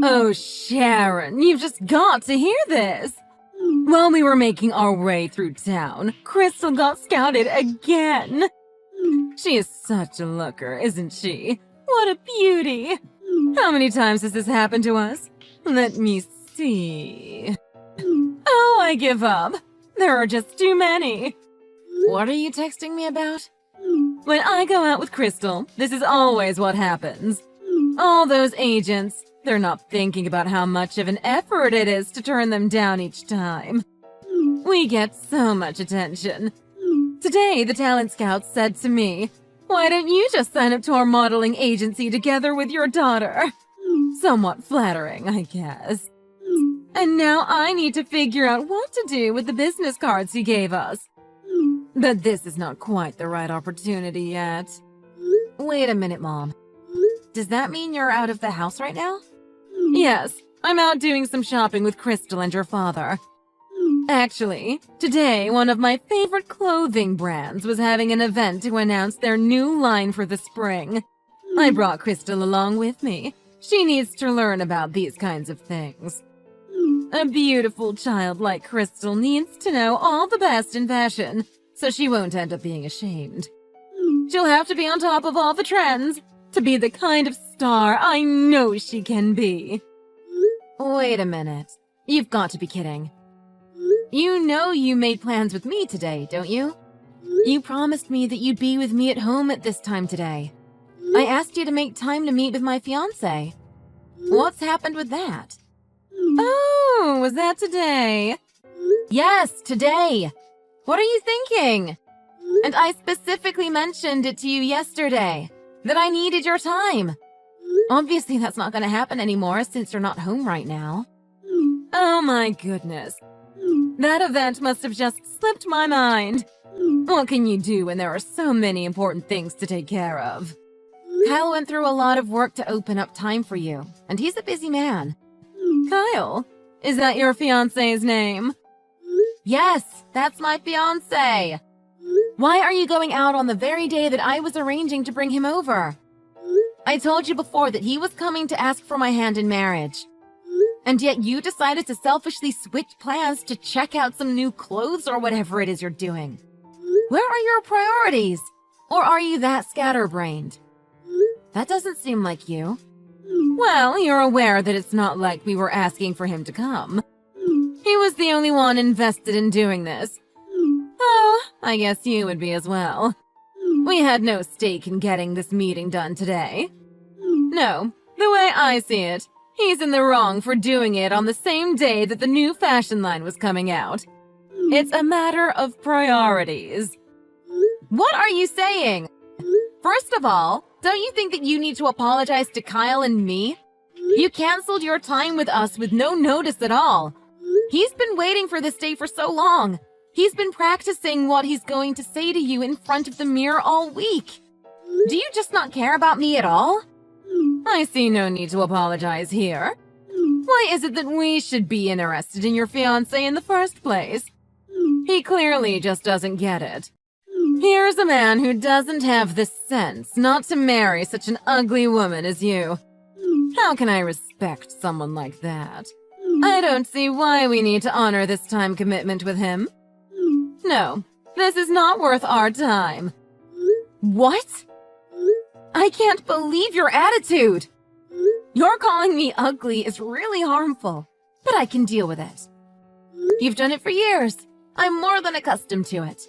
Oh, Sharon, you've just got to hear this. While we were making our way through town, Crystal got scouted again. She is such a looker, isn't she? What a beauty. How many times has this happened to us? Let me see. Oh, I give up. There are just too many. What are you texting me about? When I go out with Crystal, this is always what happens. All those agents, they're not thinking about how much of an effort it is to turn them down each time. We get so much attention. Today, the talent scout said to me, "Why don't you just sign up to our modeling agency together with your daughter?" Somewhat flattering, I guess. And now I need to figure out what to do with the business cards he gave us. But this is not quite the right opportunity yet. Wait a minute, Mom. Does that mean you're out of the house right now? Yes, I'm out doing some shopping with Crystal and your father. Actually, today one of my favorite clothing brands was having an event to announce their new line for the spring. I brought Crystal along with me. She needs to learn about these kinds of things. A beautiful child like Crystal needs to know all the best in fashion, so she won't end up being ashamed. She'll have to be on top of all the trends to be the kind of star I know she can be. Wait a minute. You've got to be kidding. You know you made plans with me today, don't you? You promised me that you'd be with me at home at this time today. I asked you to make time to meet with my fiancé. What's happened with that? Oh, was that today? Yes, today. What are you thinking? And I specifically mentioned it to you yesterday, that I needed your time. Obviously, that's not going to happen anymore since you're not home right now. Oh my goodness. That event must have just slipped my mind. What can you do when there are so many important things to take care of? Kyle went through a lot of work to open up time for you, and he's a busy man. Kyle? Is that your fiancé's name? Yes, that's my fiancé. Why are you going out on the very day that I was arranging to bring him over? I told you before that he was coming to ask for my hand in marriage. And yet you decided to selfishly switch plans to check out some new clothes or whatever it is you're doing. Where are your priorities? Or are you that scatterbrained? That doesn't seem like you. Well, you're aware that it's not like we were asking for him to come. He was the only one invested in doing this. Oh, I guess you would be as well. We had no stake in getting this meeting done today. No, the way I see it, he's in the wrong for doing it on the same day that the new fashion line was coming out. It's a matter of priorities. What are you saying? First of all, don't you think that you need to apologize to Kyle and me? You canceled your time with us with no notice at all. He's been waiting for this day for so long. He's been practicing what he's going to say to you in front of the mirror all week. Do you just not care about me at all? I see no need to apologize here. Why is it that we should be interested in your fiancé in the first place? He clearly just doesn't get it. Here's a man who doesn't have the sense not to marry such an ugly woman as you. How can I respect someone like that? I don't see why we need to honor this time commitment with him. No, this is not worth our time. What? I can't believe your attitude. Your calling me ugly is really harmful, but I can deal with it. You've done it for years. I'm more than accustomed to it.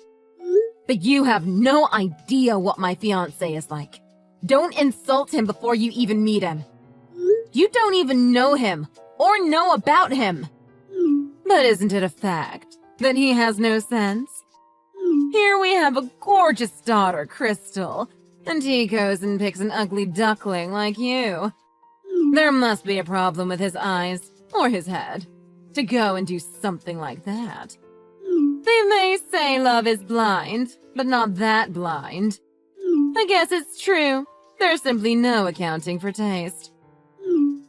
But you have no idea what my fiancé is like. Don't insult him before you even meet him. You don't even know him or know about him. But isn't it a fact that he has no sense? Here we have a gorgeous daughter, Crystal, and he goes and picks an ugly duckling like you. There must be a problem with his eyes or his head to go and do something like that. They may say love is blind, but not that blind. I guess it's true. There's simply no accounting for taste.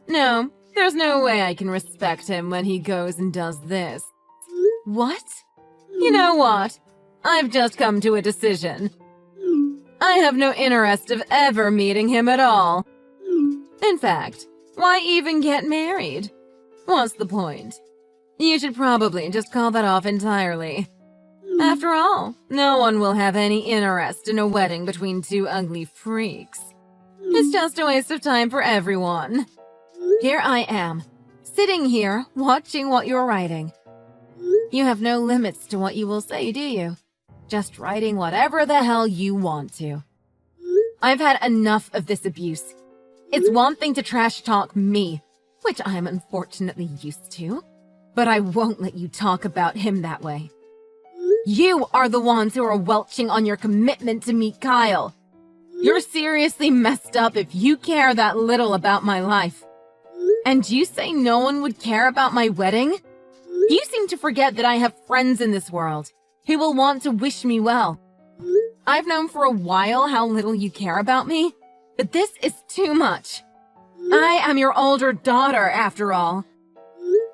No, there's no way I can respect him when he goes and does this. What? You know what? I've just come to a decision. I have no interest of ever meeting him at all. In fact, Why even get married? What's the point? You should probably just call that off entirely. After all, no one will have any interest in a wedding between two ugly freaks. It's just a waste of time for everyone. Here I am, sitting here, watching what you're writing. You have no limits to what you will say, do you? Just writing whatever the hell you want to. I've had enough of this abuse. It's one thing to trash talk me, which I'm unfortunately used to, but I won't let you talk about him that way. You are the ones who are welching on your commitment to meet Kyle. You're seriously messed up if you care that little about my life. And you say no one would care about my wedding? You seem to forget that I have friends in this world who will want to wish me well. I've known for a while how little you care about me, but this is too much. I am your older daughter, after all.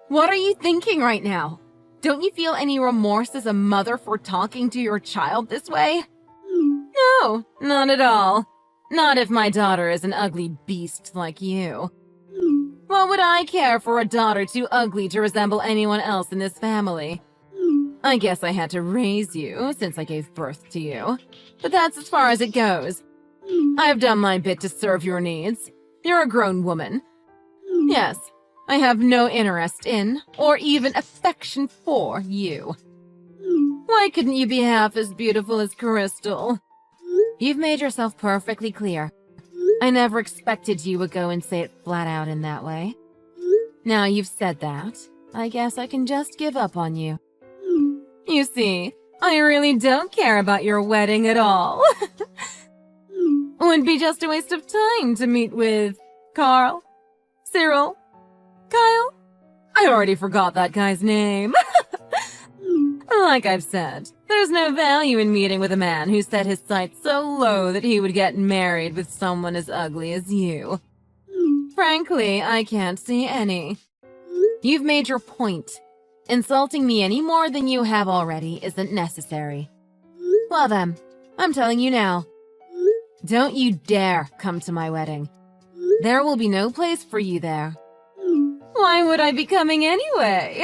What are you thinking right now? Don't you feel any remorse as a mother for talking to your child this way? No, not at all. Not if my daughter is an ugly beast like you. What would I care for a daughter too ugly to resemble anyone else in this family? I guess I had to raise you since I gave birth to you, but that's as far as it goes. I've done my bit to serve your needs. You're a grown woman. Yes, I have no interest in, or even affection for, you. Why couldn't you be half as beautiful as Crystal? You've made yourself perfectly clear. I never expected you would go and say it flat out in that way. Now you've said that, I guess I can just give up on you. You see, I really don't care about your wedding at all. Would be just a waste of time to meet with Carl, Cyril, Kyle. I already forgot that guy's name. Like I've said, there's no value in meeting with a man who set his sights so low that he would get married with someone as ugly as you. Frankly, I can't see any. You've made your point. Insulting me any more than you have already isn't necessary. Well then, I'm telling you now. Don't you dare come to my wedding. There will be no place for you there. Why would I be coming anyway?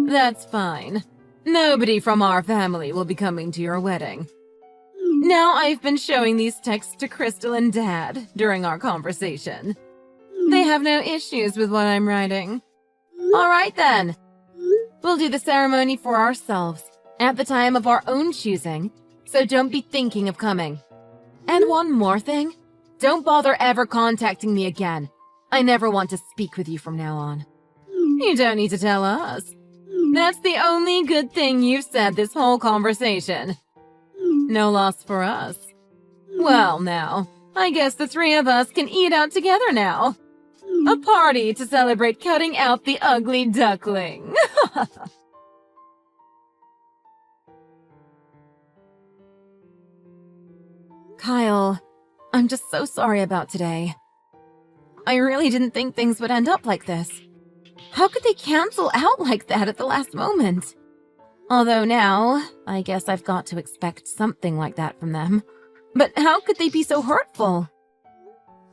That's fine. Nobody from our family will be coming to your wedding. Now I've been showing these texts to Crystal and Dad during our conversation. They have no issues with what I'm writing. All right then. We'll do the ceremony for ourselves, at the time of our own choosing, so don't be thinking of coming. And one more thing, don't bother ever contacting me again. I never want to speak with you from now on. You don't need to tell us. That's the only good thing you've said this whole conversation. No loss for us. Well now, I guess the three of us can eat out together now. A party to celebrate cutting out the ugly duckling. Kyle, I'm just so sorry about today. I really didn't think things would end up like this. How could they cancel out like that at the last moment? Although now, I guess I've got to expect something like that from them. But how could they be so hurtful?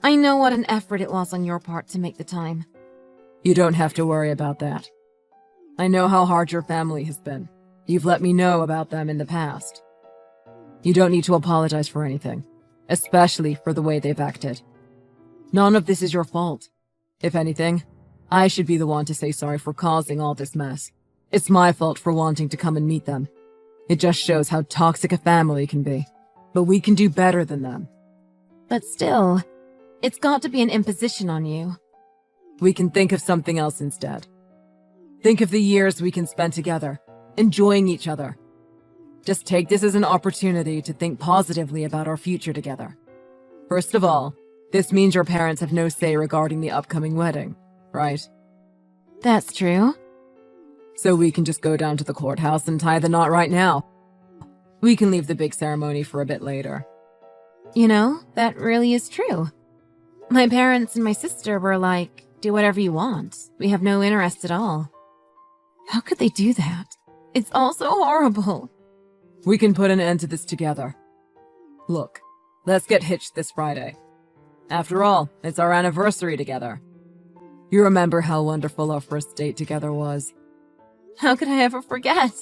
I know what an effort it was on your part to make the time. You don't have to worry about that. I know how hard your family has been. You've let me know about them in the past. You don't need to apologize for anything, especially for the way they've acted. None of this is your fault. If anything, I should be the one to say sorry for causing all this mess. It's my fault for wanting to come and meet them. It just shows how toxic a family can be. But we can do better than them. But still, it's got to be an imposition on you. We can think of something else instead. Think of the years we can spend together, enjoying each other. Just take this as an opportunity to think positively about our future together. First of all, this means your parents have no say regarding the upcoming wedding, right? That's true. So we can just go down to the courthouse and tie the knot right now. We can leave the big ceremony for a bit later. You know, that really is true. My parents and my sister were like, do whatever you want. We have no interest at all. How could they do that? It's all so horrible. We can put an end to this together. Look, let's get hitched this Friday. After all, it's our anniversary together. You remember how wonderful our first date together was. How could I ever forget?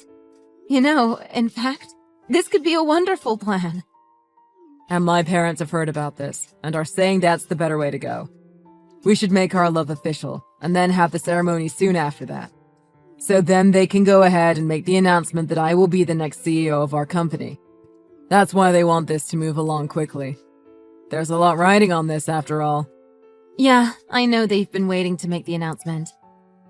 You know, in fact, this could be a wonderful plan. And my parents have heard about this, and are saying that's the better way to go. We should make our love official, and then have the ceremony soon after that. So then they can go ahead and make the announcement that I will be the next CEO of our company. That's why they want this to move along quickly. There's a lot riding on this, after all. Yeah, I know they've been waiting to make the announcement.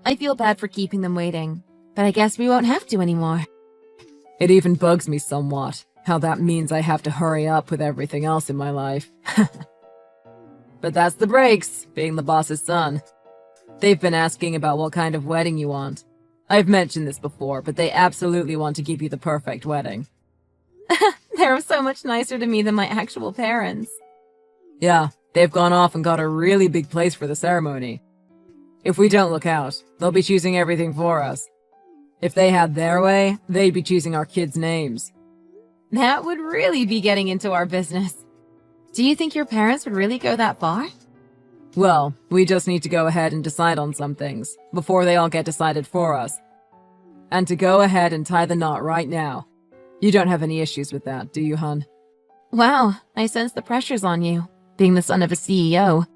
I feel bad for keeping them waiting, but I guess we won't have to anymore. It even bugs me somewhat, how that means I have to hurry up with everything else in my life. But that's the breaks, being the boss's son. They've been asking about what kind of wedding you want. I've mentioned this before, but they absolutely want to give you the perfect wedding. They're so much nicer to me than my actual parents. Yeah, they've gone off and got a really big place for the ceremony. If we don't look out, they'll be choosing everything for us. If they had their way, they'd be choosing our kids' names. That would really be getting into our business. Do you think your parents would really go that far? Well, we just need to go ahead and decide on some things, before they all get decided for us. And to go ahead and tie the knot right now. You don't have any issues with that, do you, hun? Wow, I sense the pressures on you, being the son of a CEO.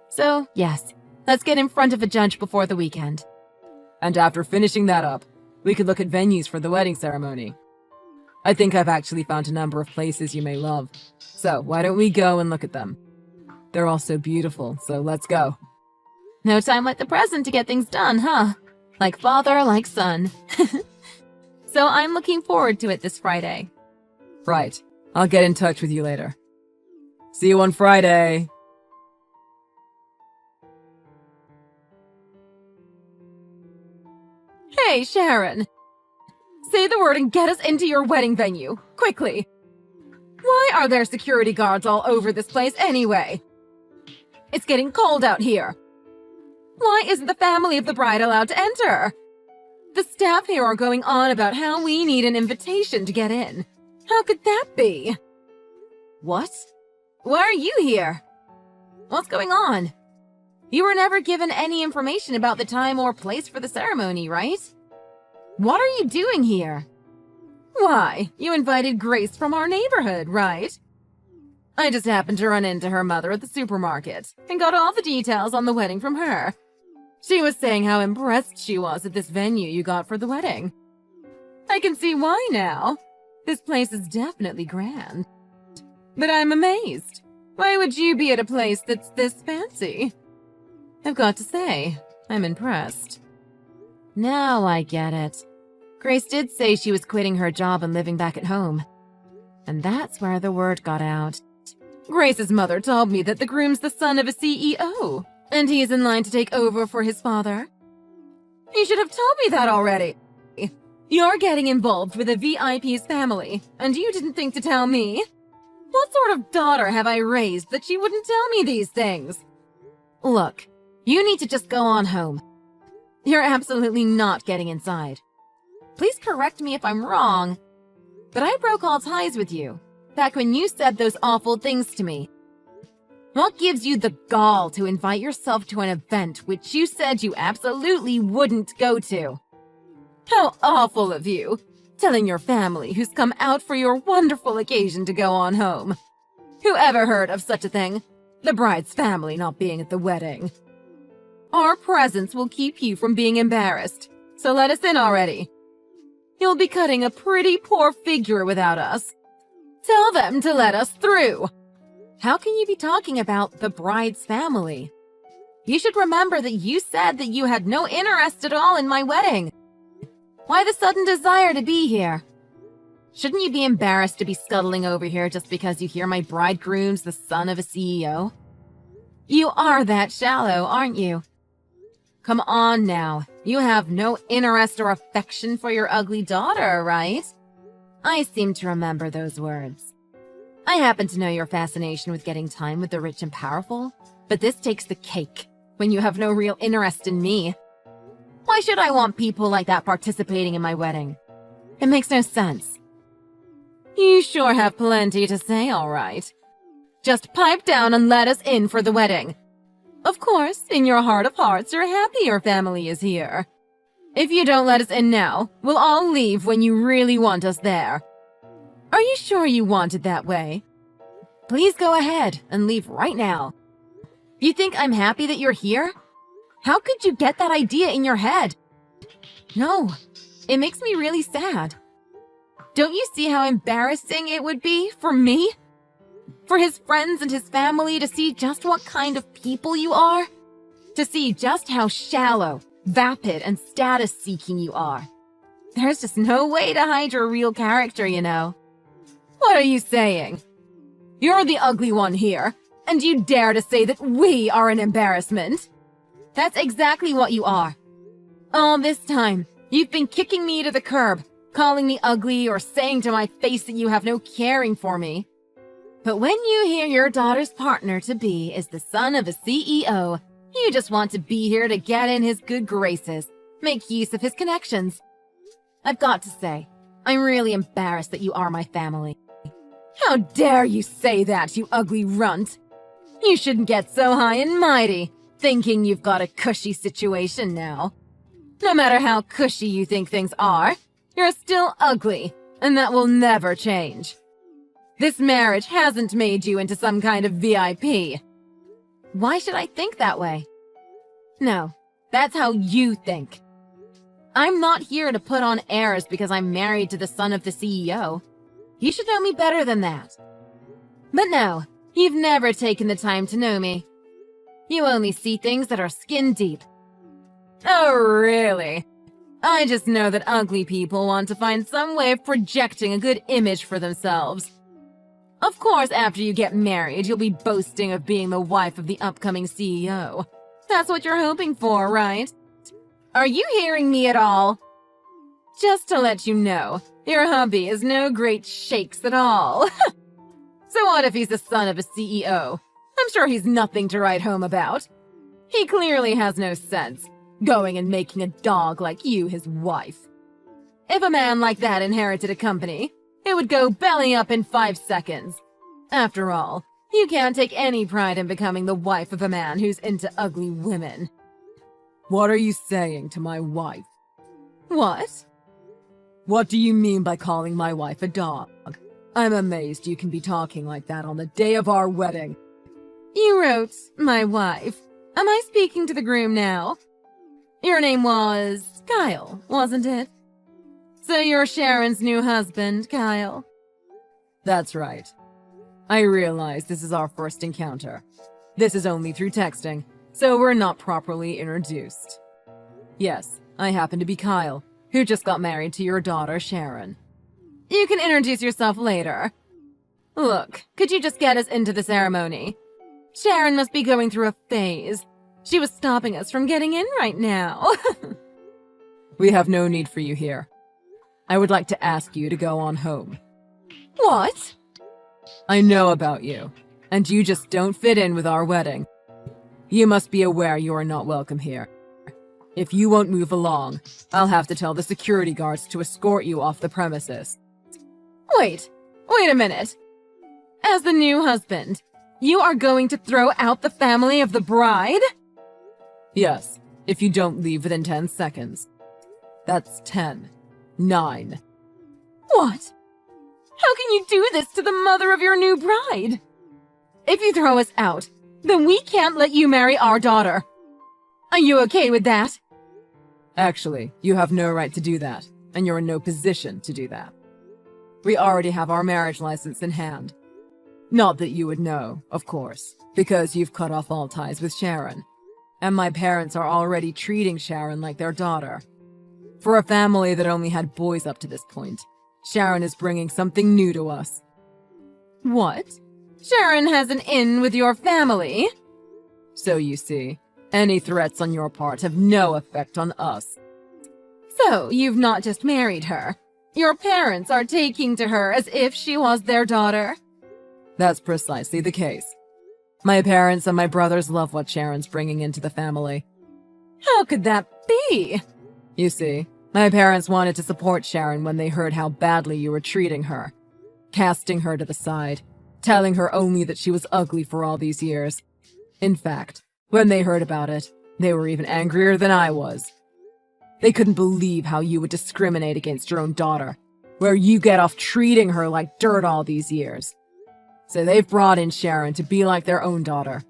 So, yes, let's get in front of a judge before the weekend. And after finishing that up, we could look at venues for the wedding ceremony. I think I've actually found a number of places you may love. So why don't we go and look at them? They're all so beautiful, so let's go. No time like the present to get things done, huh? Like father, like son. So I'm looking forward to it this Friday. Right. I'll get in touch with you later. See you on Friday. Hey, Sharon. Say the word and get us into your wedding venue, quickly. Why are there security guards all over this place anyway? It's getting cold out here. Why isn't the family of the bride allowed to enter? The staff here are going on about how we need an invitation to get in. How could that be? What? Why are you here? What's going on? You were never given any information about the time or place for the ceremony, right? What are you doing here? Why, you invited Grace from our neighborhood, right? I just happened to run into her mother at the supermarket and got all the details on the wedding from her. She was saying how impressed she was at this venue you got for the wedding. I can see why now. This place is definitely grand. But I'm amazed. Why would you be at a place that's this fancy? I've got to say, I'm impressed. Now I get it. Grace did say she was quitting her job and living back at home. And that's where the word got out. Grace's mother told me that the groom's the son of a CEO, and he is in line to take over for his father. You should have told me that already. You're getting involved with a VIP's family, and you didn't think to tell me? What sort of daughter have I raised that she wouldn't tell me these things? Look, you need to just go on home. You're absolutely not getting inside. Please correct me if I'm wrong, but I broke all ties with you back when you said those awful things to me. What gives you the gall to invite yourself to an event which you said you absolutely wouldn't go to? How awful of you, telling your family who's come out for your wonderful occasion to go on home. Who ever heard of such a thing? The bride's family not being at the wedding. Our presence will keep you from being embarrassed, so let us in already. You'll be cutting a pretty poor figure without us. Tell them to let us through. How can you be talking about the bride's family? You should remember that you said that you had no interest at all in my wedding. Why the sudden desire to be here? Shouldn't you be embarrassed to be scuttling over here just because you hear my bridegroom's the son of a CEO? You are that shallow, aren't you? Come on now. You have no interest or affection for your ugly daughter, right? I seem to remember those words. I happen to know your fascination with getting time with the rich and powerful, but this takes the cake when you have no real interest in me. Why should I want people like that participating in my wedding? It makes no sense. You sure have plenty to say, all right. Just pipe down and let us in for the wedding. Of course, in your heart of hearts, you're happy your family is here. If you don't let us in now, we'll all leave when you really want us there. Are you sure you want it that way? Please go ahead and leave right now. You think I'm happy that you're here? How could you get that idea in your head? No, it makes me really sad. Don't you see how embarrassing it would be for me? For his friends and his family to see just what kind of people you are? To see just how shallow, vapid, and status-seeking you are. There's just no way to hide your real character, you know. What are you saying? You're the ugly one here, and you dare to say that we are an embarrassment? That's exactly what you are. All this time, you've been kicking me to the curb, calling me ugly or saying to my face that you have no caring for me. But when you hear your daughter's partner-to-be is the son of a CEO, you just want to be here to get in his good graces, make use of his connections. I've got to say, I'm really embarrassed that you are my family. How dare you say that, you ugly runt? You shouldn't get so high and mighty, thinking you've got a cushy situation now. No matter how cushy you think things are, you're still ugly, and that will never change. This marriage hasn't made you into some kind of VIP. Why should I think that way? No, that's how you think. I'm not here to put on airs because I'm married to the son of the CEO. You should know me better than that. But no, you've never taken the time to know me. You only see things that are skin deep. Oh, really? I just know that ugly people want to find some way of projecting a good image for themselves. Of course, after you get married, you'll be boasting of being the wife of the upcoming CEO. That's what you're hoping for, right? Are you hearing me at all? Just to let you know, your hubby is no great shakes at all. So what if he's the son of a CEO? I'm sure he's nothing to write home about. He clearly has no sense, going and making a dog like you his wife. If a man like that inherited a company, it would go belly up in 5 seconds. After all, you can't take any pride in becoming the wife of a man who's into ugly women. What are you saying to my wife? What? What do you mean by calling my wife a dog? I'm amazed you can be talking like that on the day of our wedding. You wrote, my wife. Am I speaking to the groom now? Your name was Kyle, wasn't it? So you're Sharon's new husband, Kyle? That's right. I realize this is our first encounter. This is only through texting, so we're not properly introduced. Yes, I happen to be Kyle, who just got married to your daughter, Sharon. You can introduce yourself later. Look, could you just get us into the ceremony? Sharon must be going through a phase. She was stopping us from getting in right now. We have no need for you here. I would like to ask you to go on home. What? I know about you, and you just don't fit in with our wedding. You must be aware you are not welcome here. If you won't move along, I'll have to tell the security guards to escort you off the premises. Wait a minute. As the new husband, you are going to throw out the family of the bride? Yes, if you don't leave within 10 seconds. That's 10. 9. What? How can you do this to the mother of your new bride? If you throw us out, then we can't let you marry our daughter. Are you okay with that? Actually, you have no right to do that, and you're in no position to do that. We already have our marriage license in hand. Not that you would know, of course, because you've cut off all ties with Sharon. And my parents are already treating Sharon like their daughter. For a family that only had boys up to this point, Sharon is bringing something new to us. What? Sharon has an in with your family? So you see, any threats on your part have no effect on us. So you've not just married her. Your parents are taking to her as if she was their daughter? That's precisely the case. My parents and my brothers love what Sharon's bringing into the family. How could that be? You see, my parents wanted to support Sharon when they heard how badly you were treating her, casting her to the side, telling her only that she was ugly for all these years. In fact, When they heard about it, they were even angrier than I was. They couldn't believe how you would discriminate against your own daughter, where you get off treating her like dirt all these years. So they've brought in Sharon to be like their own daughter.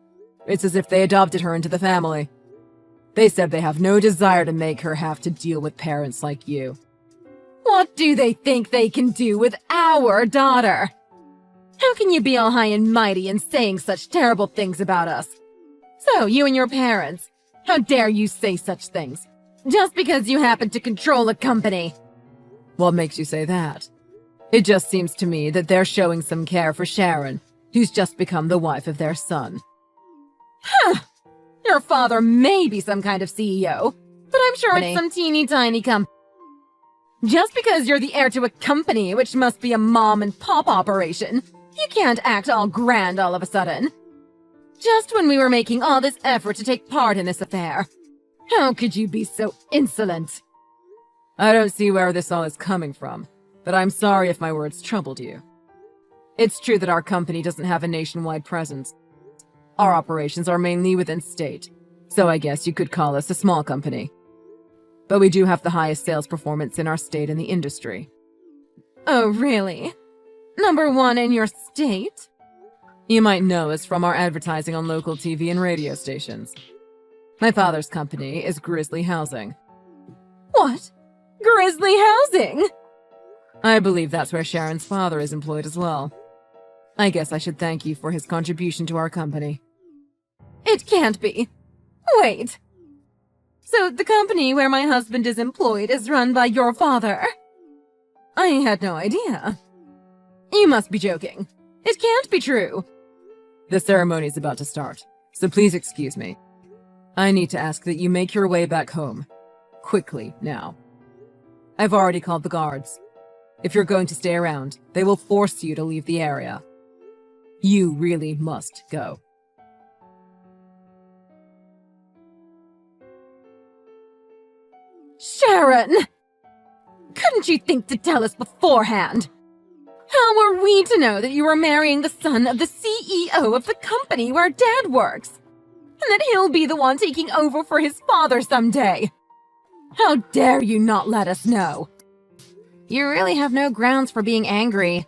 It's as if they adopted her into the family. They said they have no desire to make her have to deal with parents like you. What do they think they can do with our daughter? How can you be all high and mighty and saying such terrible things about us? So, you and your parents, how dare you say such things? Just because you happen to control a company. What makes you say that? It just seems to me that they're showing some care for Sharon, who's just become the wife of their son. Huh! Your father may be some kind of CEO, but I'm sure it's some teeny tiny company. Just because you're the heir to a company which must be a mom-and-pop operation, you can't act all grand all of a sudden. Just when we were making all this effort to take part in this affair. How could you be so insolent? I don't see where this all is coming from, but I'm sorry if my words troubled you. It's true that our company doesn't have a nationwide presence. Our operations are mainly within state, so I guess you could call us a small company. But we do have the highest sales performance in our state in the industry. Oh, really? Number one in your state? You might know us from our advertising on local TV and radio stations. My father's company is Grizzly Housing. What? Grizzly Housing? I believe that's where Sharon's father is employed as well. I guess I should thank you for his contribution to our company. It can't be. Wait. So the company where my husband is employed is run by your father? I had no idea. You must be joking. It can't be true. The ceremony's about to start, so please excuse me. I need to ask that you make your way back home. Quickly, now. I've already called the guards. If you're going to stay around, they will force you to leave the area. You really must go. Sharon! Couldn't you think to tell us beforehand? How were we to know that you were marrying the son of the CEO of the company where Dad works? And that he'll be the one taking over for his father someday? How dare you not let us know? You really have no grounds for being angry.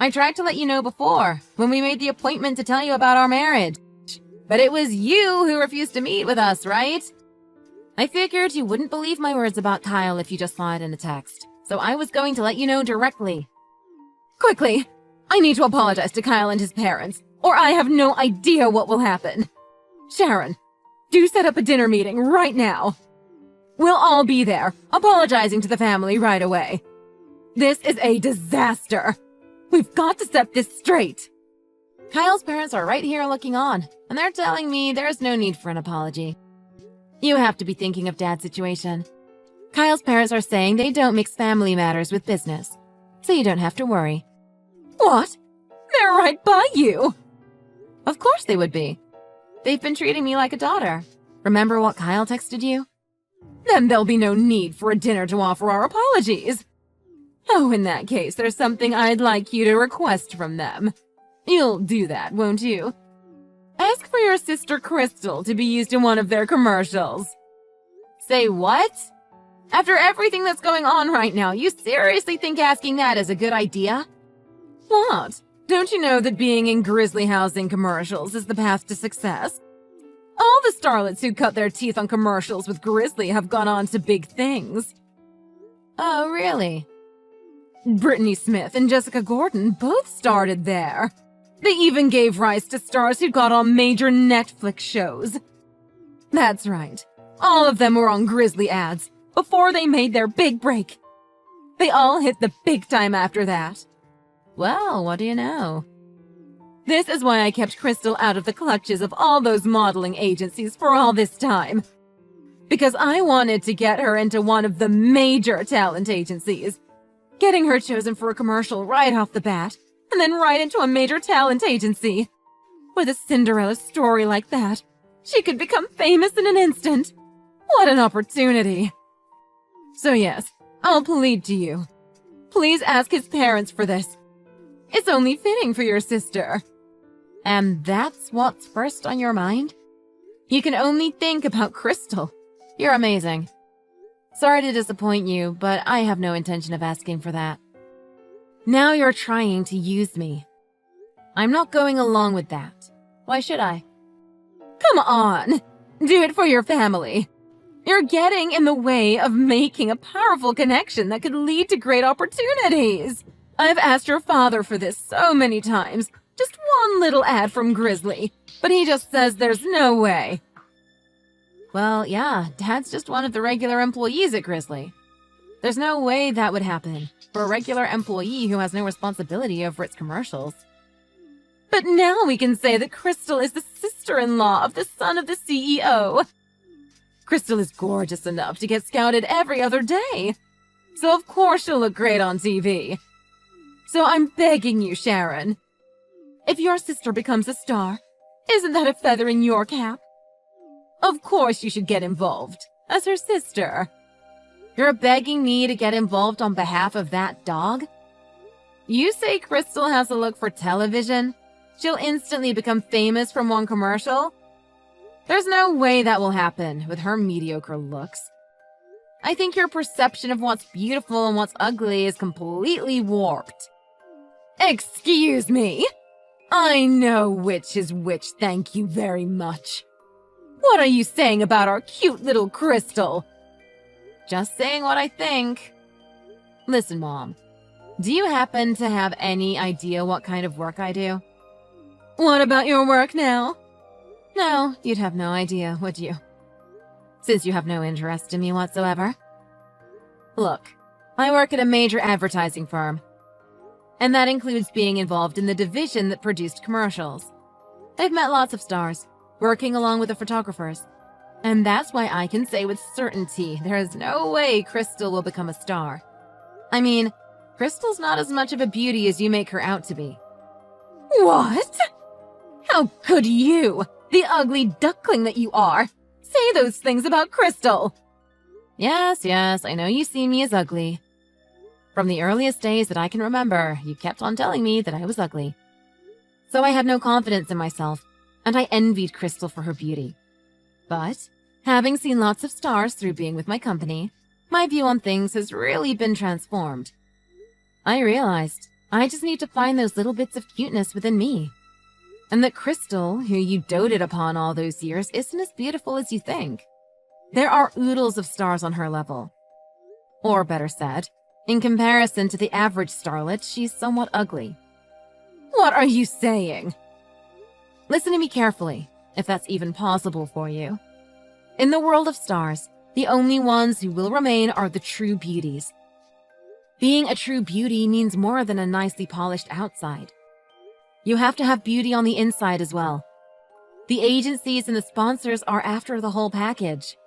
I tried to let you know before, when we made the appointment to tell you about our marriage. But it was you who refused to meet with us, right? I figured you wouldn't believe my words about Kyle if you just saw it in a text, so I was going to let you know directly. Quickly, I need to apologize to Kyle and his parents, or I have no idea what will happen. Sharon, do set up a dinner meeting right now. We'll all be there, apologizing to the family right away. This is a disaster. We've got to set this straight. Kyle's parents are right here looking on, and they're telling me there's no need for an apology. You have to be thinking of Dad's situation. Kyle's parents are saying they don't mix family matters with business, so you don't have to worry. What? They're right by you! Of course they would be. They've been treating me like a daughter. Remember what Kyle texted you? Then there'll be no need for a dinner to offer our apologies. Oh, in that case, there's something I'd like you to request from them. You'll do that, won't you? Ask for your sister Crystal to be used in one of their commercials. Say what? After everything that's going on right now, you seriously think asking that is a good idea? What? Don't you know that being in Grizzly Housing commercials is the path to success? All the starlets who cut their teeth on commercials with Grizzly have gone on to big things. Oh, really? Brittany Smith and Jessica Gordon both started there. They even gave rise to stars who got on major Netflix shows. That's right. All of them were on Grizzly ads before they made their big break. They all hit the big time after that. Well, what do you know? This is why I kept Crystal out of the clutches of all those modeling agencies for all this time. Because I wanted to get her into one of the major talent agencies. Getting her chosen for a commercial right off the bat, and then right into a major talent agency. With a Cinderella story like that, she could become famous in an instant. What an opportunity. So yes, I'll plead to you. Please ask his parents for this. It's only fitting for your sister. And that's what's first on your mind? You can only think about Crystal. You're amazing. Sorry to disappoint you, but I have no intention of asking for that. Now you're trying to use me. I'm not going along with that. Why should I? Come on! Do it for your family. You're getting in the way of making a powerful connection that could lead to great opportunities. I've asked your father for this so many times. Just one little ad from Grizzly. But he just says there's no way. Well, yeah, Dad's just one of the regular employees at Grizzly. There's no way that would happen for a regular employee who has no responsibility over its commercials. But now we can say that Crystal is the sister-in-law of the son of the CEO. Crystal is gorgeous enough to get scouted every other day. So of course she'll look great on TV. So I'm begging you, Sharon. If your sister becomes a star, isn't that a feather in your cap? Of course you should get involved, as her sister. You're begging me to get involved on behalf of that dog? You say Crystal has a look for television? She'll instantly become famous from one commercial? There's no way that will happen with her mediocre looks. I think your perception of what's beautiful and what's ugly is completely warped. Excuse me? I know which is which, thank you very much. What are you saying about our cute little Crystal? Just saying what I think. Listen, Mom. Do you happen to have any idea what kind of work I do? What about your work now? No, you'd have no idea, would you? Since you have no interest in me whatsoever. Look, I work at a major advertising firm. And that includes being involved in the division that produced commercials. They've met lots of stars, working along with the photographers. And that's why I can say with certainty there is no way Crystal will become a star. I mean, Crystal's not as much of a beauty as you make her out to be. What? How could you, the ugly duckling that you are, say those things about Crystal? Yes, I know you see me as ugly. From the earliest days that I can remember, you kept on telling me that I was ugly. So I had no confidence in myself, and I envied Crystal for her beauty. But, having seen lots of stars through being with my company, my view on things has really been transformed. I realized I just need to find those little bits of cuteness within me. And that Crystal, who you doted upon all those years, isn't as beautiful as you think. There are oodles of stars on her level. Or better said, in comparison to the average starlet, she's somewhat ugly. What are you saying? Listen to me carefully, if that's even possible for you. In the world of stars, the only ones who will remain are the true beauties. Being a true beauty means more than a nicely polished outside. You have to have beauty on the inside as well. The agencies and the sponsors are after the whole package.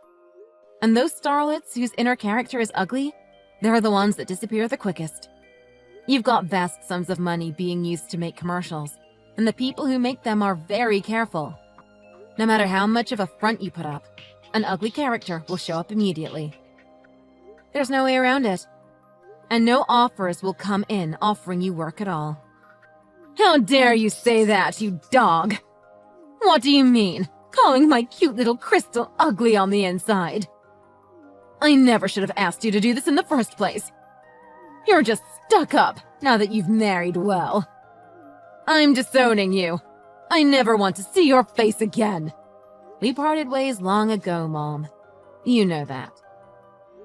And those starlets whose inner character is ugly, they're the ones that disappear the quickest. You've got vast sums of money being used to make commercials, and the people who make them are very careful. No matter how much of a front you put up, an ugly character will show up immediately. There's no way around it. And no offers will come in offering you work at all. How dare you say that, you dog? What do you mean, calling my cute little Crystal ugly on the inside? I never should have asked you to do this in the first place. You're just stuck up now that you've married well. I'm disowning you. I never want to see your face again. We parted ways long ago, Mom. You know that.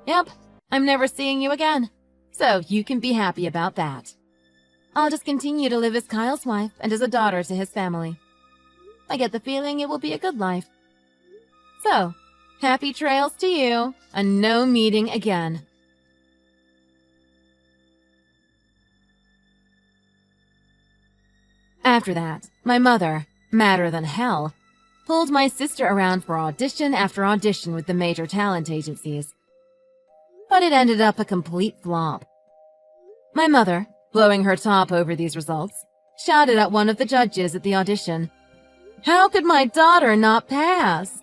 Yep, I'm never seeing you again. So you can be happy about that. I'll just continue to live as Kyle's wife and as a daughter to his family. I get the feeling it will be a good life. So, happy trails to you, and no meeting again. After that, my mother, madder than hell, pulled my sister around for audition after audition with the major talent agencies. But it ended up a complete flop. My mother, blowing her top over these results, shouted at one of the judges at the audition, "How could my daughter not pass?"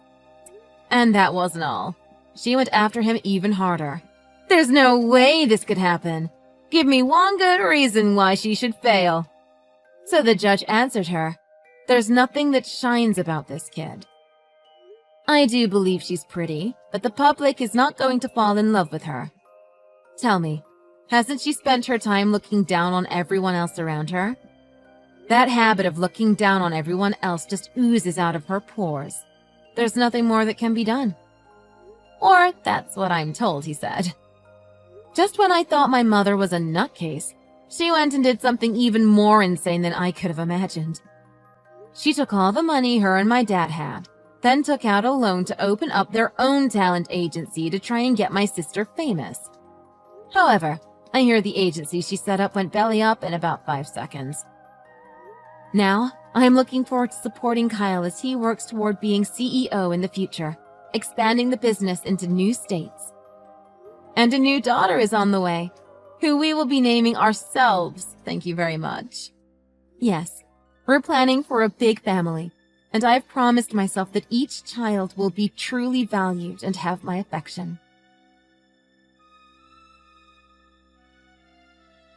And that wasn't all. She went after him even harder. "There's no way this could happen. Give me one good reason why she should fail." So the judge answered her, "There's nothing that shines about this kid." I do believe she's pretty, but the public is not going to fall in love with her. Tell me, hasn't she spent her time looking down on everyone else around her? That habit of looking down on everyone else just oozes out of her pores. There's nothing more that can be done. Or that's what I'm told, he said. Just when I thought my mother was a nutcase, she went and did something even more insane than I could have imagined. She took all the money her and my dad had, then took out a loan to open up their own talent agency to try and get my sister famous. However, I hear the agency she set up went belly up in about 5 seconds. Now, I am looking forward to supporting Kyle as he works toward being CEO in the future, expanding the business into new states. And a new daughter is on the way, who we will be naming ourselves, thank you very much. Yes, we're planning for a big family, and I've promised myself that each child will be truly valued and have my affection.